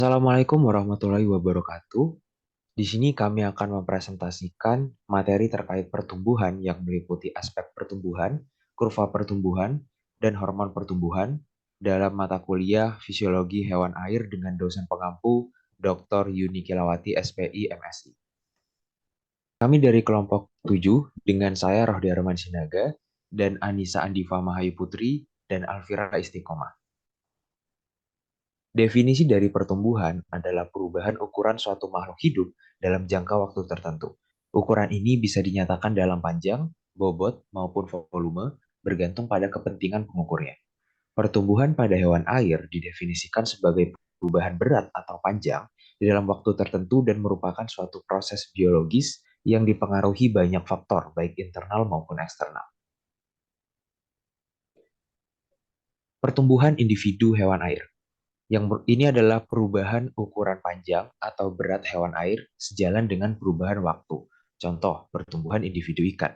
Assalamualaikum warahmatullahi wabarakatuh. Di sini kami akan mempresentasikan materi terkait pertumbuhan yang meliputi aspek pertumbuhan, kurva pertumbuhan, dan hormon pertumbuhan dalam mata kuliah Fisiologi Hewan Air dengan dosen pengampu Dr. Yuni Kilawati, SPI, MSI. Kami dari kelompok 7 dengan saya Rohdi Arman Sinaga dan Anissa Andiva Mahayu Putri dan Alfira Istiqomah. Definisi dari pertumbuhan adalah perubahan ukuran suatu makhluk hidup dalam jangka waktu tertentu. Ukuran ini bisa dinyatakan dalam panjang, bobot, maupun volume, bergantung pada kepentingan pengukurnya. Pertumbuhan pada hewan air didefinisikan sebagai perubahan berat atau panjang di dalam waktu tertentu dan merupakan suatu proses biologis yang dipengaruhi banyak faktor, baik internal maupun eksternal. Pertumbuhan individu hewan air. Ini adalah perubahan ukuran panjang atau berat hewan air sejalan dengan perubahan waktu. Contoh, pertumbuhan individu ikan.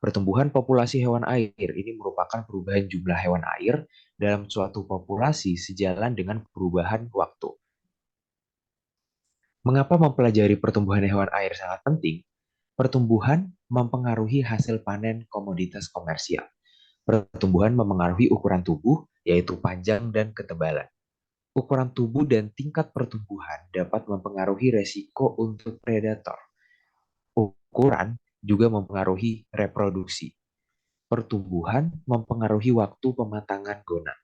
Pertumbuhan populasi hewan air ini merupakan perubahan jumlah hewan air dalam suatu populasi sejalan dengan perubahan waktu. Mengapa mempelajari pertumbuhan hewan air sangat penting? Pertumbuhan mempengaruhi hasil panen komoditas komersial. Pertumbuhan memengaruhi ukuran tubuh, yaitu panjang dan ketebalan. Ukuran tubuh dan tingkat pertumbuhan dapat mempengaruhi resiko untuk predator. Ukuran juga mempengaruhi reproduksi. Pertumbuhan mempengaruhi waktu pematangan gona.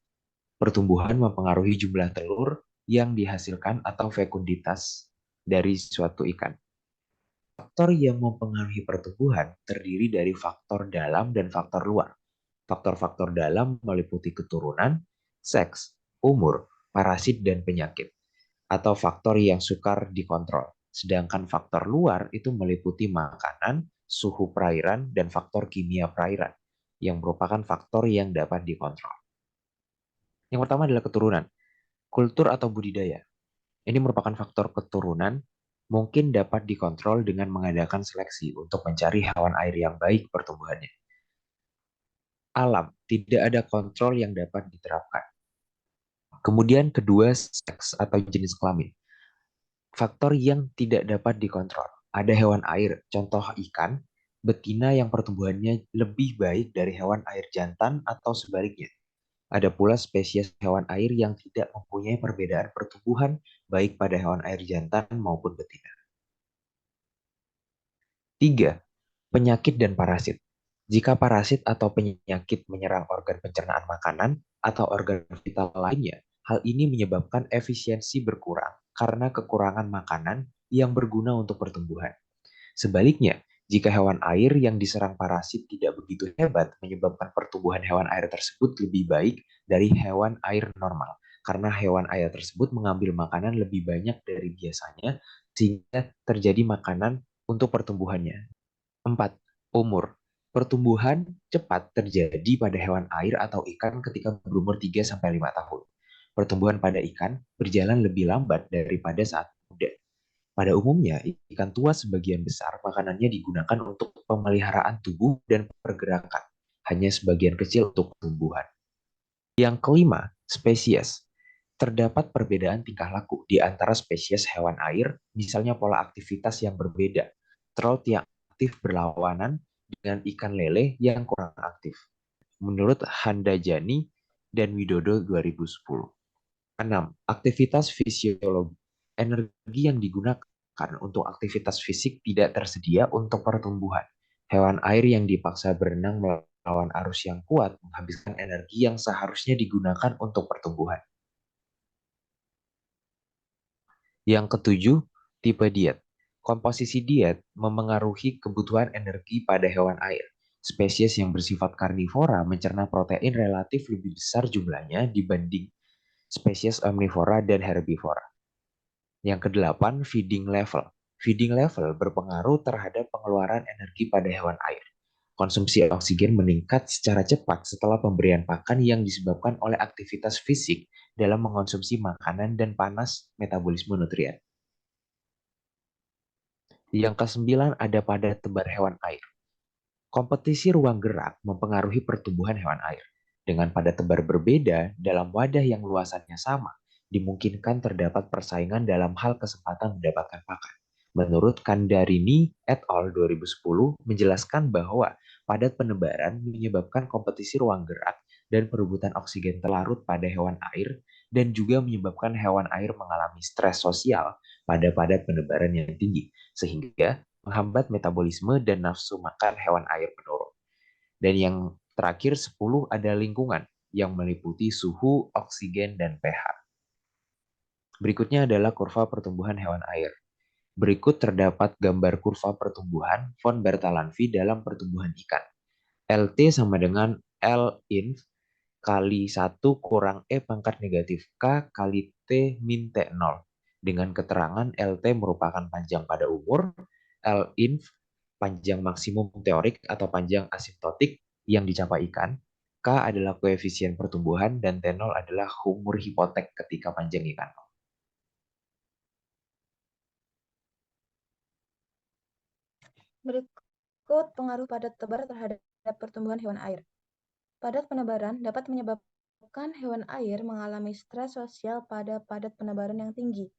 Pertumbuhan mempengaruhi jumlah telur yang dihasilkan atau fekunditas dari suatu ikan. Faktor yang mempengaruhi pertumbuhan terdiri dari faktor dalam dan faktor luar. Faktor-faktor dalam meliputi keturunan, seks, umur, parasit, dan penyakit, atau faktor yang sukar dikontrol. Sedangkan faktor luar itu meliputi makanan, suhu perairan, dan faktor kimia perairan, yang merupakan faktor yang dapat dikontrol. Yang pertama adalah keturunan. Kultur atau budidaya. Ini merupakan faktor keturunan mungkin dapat dikontrol dengan mengadakan seleksi untuk mencari hewan air yang baik pertumbuhannya. Alam, tidak ada kontrol yang dapat diterapkan. Kemudian kedua, seks atau jenis kelamin. Faktor yang tidak dapat dikontrol. Ada hewan air, contoh ikan, betina yang pertumbuhannya lebih baik dari hewan air jantan atau sebaliknya. Ada pula spesies hewan air yang tidak mempunyai perbedaan pertumbuhan baik pada hewan air jantan maupun betina. 3. Penyakit dan parasit. Jika parasit atau penyakit menyerang organ pencernaan makanan atau organ vital lainnya, hal ini menyebabkan efisiensi berkurang karena kekurangan makanan yang berguna untuk pertumbuhan. Sebaliknya, jika hewan air yang diserang parasit tidak begitu hebat, menyebabkan pertumbuhan hewan air tersebut lebih baik dari hewan air normal, karena hewan air tersebut mengambil makanan lebih banyak dari biasanya, sehingga terjadi makanan untuk pertumbuhannya. 4. Umur. Pertumbuhan cepat terjadi pada hewan air atau ikan ketika berumur 3-5 tahun. Pertumbuhan pada ikan berjalan lebih lambat daripada saat muda. Pada umumnya, ikan tua sebagian besar makanannya digunakan untuk pemeliharaan tubuh dan pergerakan, hanya sebagian kecil untuk tumbuhan. Yang kelima, spesies. Terdapat perbedaan tingkah laku di antara spesies hewan air, misalnya pola aktivitas yang berbeda. Trout yang aktif berlawanan dengan ikan lele yang kurang aktif. Menurut Handajani dan Widodo 2010. 6. Aktivitas fisiologi. Energi yang digunakan untuk aktivitas fisik tidak tersedia untuk pertumbuhan. Hewan air yang dipaksa berenang melawan arus yang kuat menghabiskan energi yang seharusnya digunakan untuk pertumbuhan. Yang ketujuh, tipe diet. Komposisi diet memengaruhi kebutuhan energi pada hewan air. Spesies yang bersifat karnivora mencerna protein relatif lebih besar jumlahnya dibanding spesies omnivora dan herbivora. Yang kedelapan, feeding level. Feeding level berpengaruh terhadap pengeluaran energi pada hewan air. Konsumsi oksigen meningkat secara cepat setelah pemberian pakan yang disebabkan oleh aktivitas fisik dalam mengonsumsi makanan dan panas metabolisme nutrien. Yang kesembilan ada pada tebar hewan air. Kompetisi ruang gerak mempengaruhi pertumbuhan hewan air. Dengan pada tebar berbeda dalam wadah yang luasannya sama, dimungkinkan terdapat persaingan dalam hal kesempatan mendapatkan pakan. Menurut Kandarini et al. 2010 menjelaskan bahwa padat penebaran menyebabkan kompetisi ruang gerak dan perebutan oksigen terlarut pada hewan air dan juga menyebabkan hewan air mengalami stres sosial pada padat penebaran yang tinggi, sehingga menghambat metabolisme dan nafsu makan hewan air menurun. Dan yang terakhir 10 ada lingkungan yang meliputi suhu, oksigen, dan pH. Berikutnya adalah kurva pertumbuhan hewan air. Berikut terdapat gambar kurva pertumbuhan von Bertalanffy dalam pertumbuhan ikan. LT sama dengan L inf kali 1 kurang E pangkat negatif K kali T min T0. Dengan keterangan LT merupakan panjang pada umur, L inf panjang maksimum teorik atau panjang asimptotik yang dicapai ikan, K adalah koefisien pertumbuhan, dan T0 adalah umur hipotek ketika panjang ikan. Berikut pengaruh padat tebar terhadap pertumbuhan hewan air. Padat penebaran dapat menyebabkan hewan air mengalami stres sosial pada padat penebaran yang tinggi,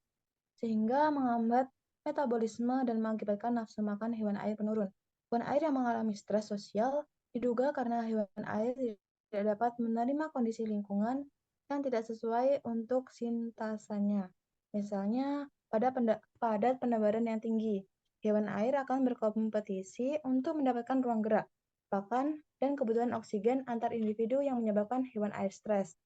sehingga menghambat metabolisme dan mengakibatkan nafsu makan hewan air menurun. Hewan air yang mengalami stres sosial diduga karena hewan air tidak dapat menerima kondisi lingkungan yang tidak sesuai untuk sintasanya. Misalnya, pada padat penebaran yang tinggi, hewan air akan berkompetisi untuk mendapatkan ruang gerak, pakan, dan kebutuhan oksigen antar individu yang menyebabkan hewan air stres.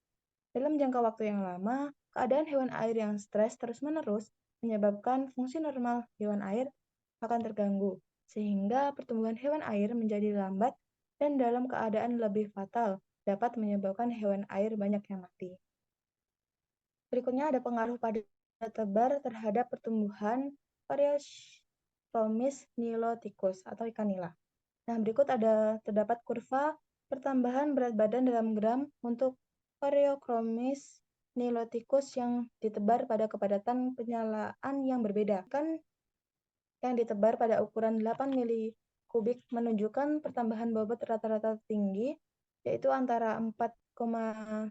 Dalam jangka waktu yang lama, keadaan hewan air yang stres terus-menerus menyebabkan fungsi normal hewan air akan terganggu, sehingga pertumbuhan hewan air menjadi lambat dan dalam keadaan lebih fatal, dapat menyebabkan hewan air banyak yang mati. Berikutnya ada pengaruh padat tebar terhadap pertumbuhan Variochromis niloticus atau ikan nila. Nah, berikut terdapat kurva pertambahan berat badan dalam gram untuk Variochromis niloticus yang ditebar pada kepadatan penyalaan yang berbeda. Kan yang ditebar pada ukuran 8 mili kubik menunjukkan pertambahan bobot rata-rata tinggi, yaitu antara 4,65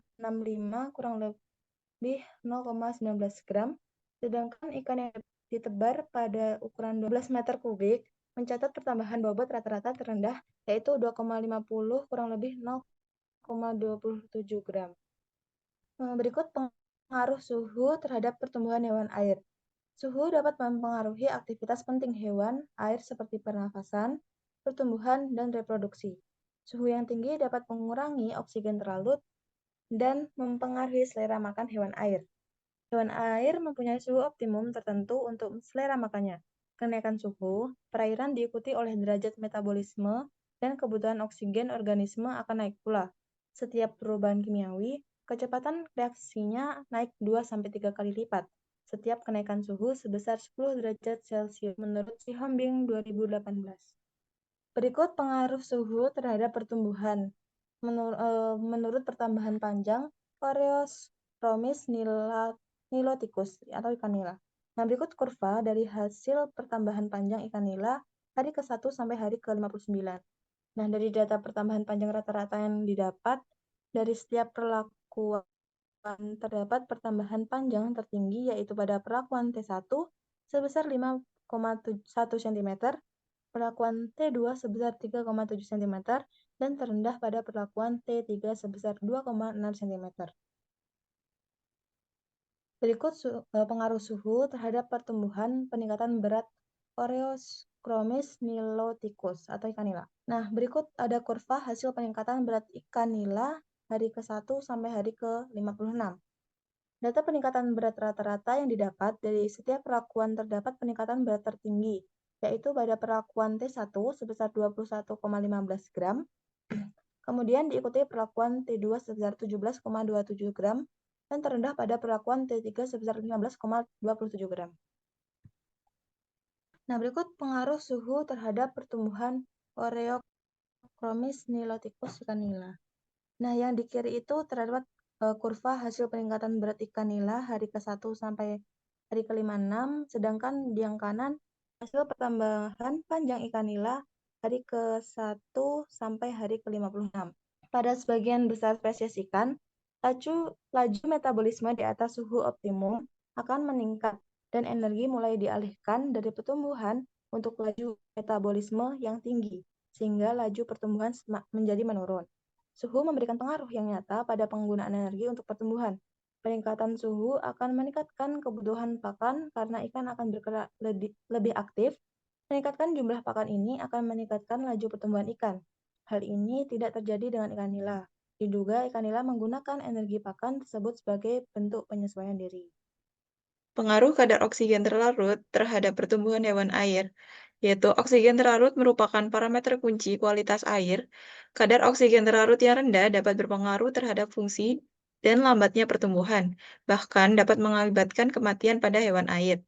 kurang lebih 0,19 gram, sedangkan ikan yang ditebar pada ukuran 12 meter kubik mencatat pertambahan bobot rata-rata terendah, yaitu 2,50 kurang lebih 0,27 gram. Berikut pengaruh suhu terhadap pertumbuhan hewan air. Suhu dapat mempengaruhi aktivitas penting hewan air seperti pernafasan, pertumbuhan, dan reproduksi. Suhu yang tinggi dapat mengurangi oksigen terlalu dan mempengaruhi selera makan hewan air. Hewan air mempunyai suhu optimum tertentu untuk selera makannya. Kenaikan suhu perairan diikuti oleh derajat metabolisme dan kebutuhan oksigen organisme akan naik pula. Setiap perubahan kimiawi, kecepatan reaksinya naik 2-3 kali lipat. Setiap kenaikan suhu sebesar 10 derajat Celcius menurut Sihombing 2018. Berikut pengaruh suhu terhadap pertumbuhan. Menurut pertambahan panjang, Variochromis niloticus atau ikan nila. Nah, berikut kurva dari hasil pertambahan panjang ikan nila hari ke-1 sampai hari ke-59. Nah, dari data pertambahan panjang rata-rata yang didapat dari setiap perlakuan terdapat pertambahan panjang tertinggi yaitu pada perlakuan T1 sebesar 5,1 cm, perlakuan T2 sebesar 3,7 cm, dan terendah pada perlakuan T3 sebesar 2,6 cm. Berikut pengaruh suhu terhadap pertumbuhan peningkatan berat Variochromis niloticus atau ikan nila. Nah, berikut ada kurva hasil peningkatan berat ikan nila hari ke-1 sampai hari ke-56. Data peningkatan berat rata-rata yang didapat dari setiap perlakuan terdapat peningkatan berat tertinggi, yaitu pada perlakuan T1 sebesar 21,15 gram, kemudian diikuti perlakuan T2 sebesar 17,27 gram, dan terendah pada perlakuan T3 sebesar 15,27 gram. Nah, berikut pengaruh suhu terhadap pertumbuhan Variochromis niloticus ikan nila. Nah, yang di kiri itu terdapat kurva hasil peningkatan berat ikan nila hari ke-1 sampai hari ke-56, sedangkan di yang kanan hasil pertambahan panjang ikan nila hari ke-1 sampai hari ke-56. Pada sebagian besar spesies ikan, Laju metabolisme di atas suhu optimum akan meningkat dan energi mulai dialihkan dari pertumbuhan untuk laju metabolisme yang tinggi, sehingga laju pertumbuhan menjadi menurun. Suhu memberikan pengaruh yang nyata pada penggunaan energi untuk pertumbuhan. Peningkatan suhu akan meningkatkan kebutuhan pakan karena ikan akan bergerak lebih aktif. Meningkatkan jumlah pakan ini akan meningkatkan laju pertumbuhan ikan. Hal ini tidak terjadi dengan ikan nila. Diduga ikan nila menggunakan energi pakan tersebut sebagai bentuk penyesuaian diri. Pengaruh kadar oksigen terlarut terhadap pertumbuhan hewan air, yaitu oksigen terlarut merupakan parameter kunci kualitas air. Kadar oksigen terlarut yang rendah dapat berpengaruh terhadap fungsi dan lambatnya pertumbuhan, bahkan dapat mengakibatkan kematian pada hewan air.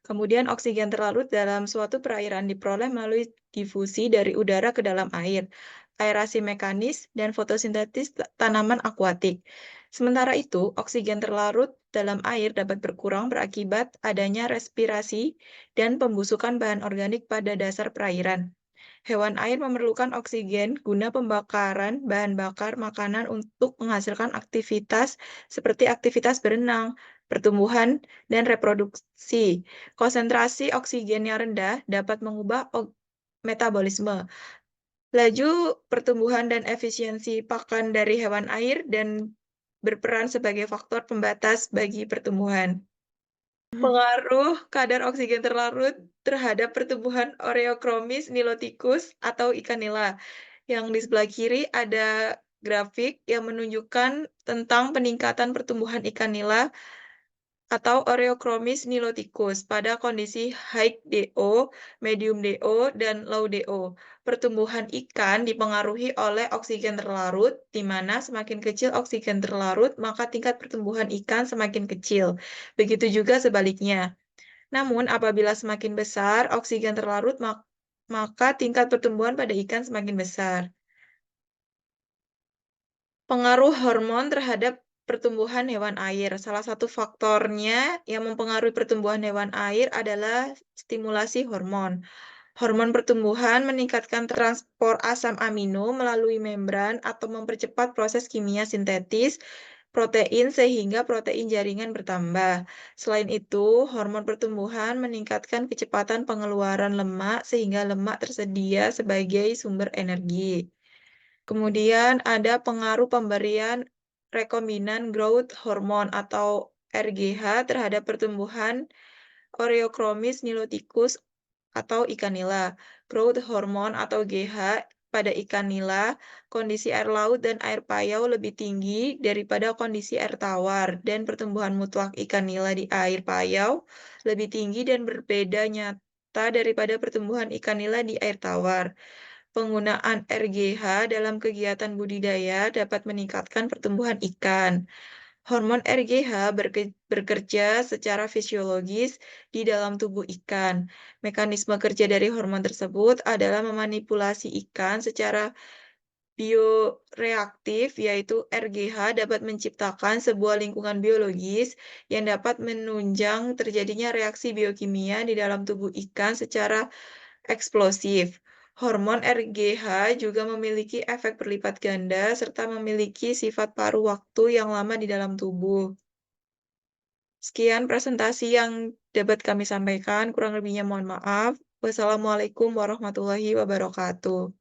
Kemudian oksigen terlarut dalam suatu perairan diperoleh melalui difusi dari udara ke dalam air, aerasi mekanis, dan fotosintesis tanaman akuatik. Sementara itu, oksigen terlarut dalam air dapat berkurang berakibat adanya respirasi dan pembusukan bahan organik pada dasar perairan. Hewan air memerlukan oksigen guna pembakaran bahan bakar makanan untuk menghasilkan aktivitas seperti aktivitas berenang, pertumbuhan, dan reproduksi. Konsentrasi oksigen yang rendah dapat mengubah metabolisme, laju pertumbuhan dan efisiensi pakan dari hewan air dan berperan sebagai faktor pembatas bagi pertumbuhan. Pengaruh kadar oksigen terlarut terhadap pertumbuhan Oreochromis niloticus atau ikan nila. Yang di sebelah kiri ada grafik yang menunjukkan tentang peningkatan pertumbuhan ikan nila atau Oreochromis niloticus pada kondisi high DO, medium DO, dan low DO. Pertumbuhan ikan dipengaruhi oleh oksigen terlarut, di mana semakin kecil oksigen terlarut, maka tingkat pertumbuhan ikan semakin kecil. Begitu juga sebaliknya. Namun, apabila semakin besar oksigen terlarut, maka tingkat pertumbuhan pada ikan semakin besar. Pengaruh hormon terhadap pertumbuhan hewan air. Salah satu faktornya yang mempengaruhi pertumbuhan hewan air adalah stimulasi hormon. Hormon pertumbuhan meningkatkan transport asam amino melalui membran atau mempercepat proses kimia sintetis protein sehingga protein jaringan bertambah. Selain itu, hormon pertumbuhan meningkatkan kecepatan pengeluaran lemak sehingga lemak tersedia sebagai sumber energi. Kemudian ada pengaruh pemberian rekombinan growth hormone atau RGH terhadap pertumbuhan Oreochromis niloticus atau ikan nila. Growth hormone atau GH pada ikan nila, kondisi air laut dan air payau lebih tinggi daripada kondisi air tawar, dan pertumbuhan mutlak ikan nila di air payau lebih tinggi dan berbeda nyata daripada pertumbuhan ikan nila di air tawar. Penggunaan RGH dalam kegiatan budidaya dapat meningkatkan pertumbuhan ikan. Hormon RGH bekerja secara fisiologis di dalam tubuh ikan. Mekanisme kerja dari hormon tersebut adalah memanipulasi ikan secara bioreaktif, yaitu RGH dapat menciptakan sebuah lingkungan biologis yang dapat menunjang terjadinya reaksi biokimia di dalam tubuh ikan secara eksplosif. Hormon RGH juga memiliki efek berlipat ganda serta memiliki sifat paruh waktu yang lama di dalam tubuh. Sekian presentasi yang dapat kami sampaikan, kurang lebihnya mohon maaf. Wassalamualaikum warahmatullahi wabarakatuh.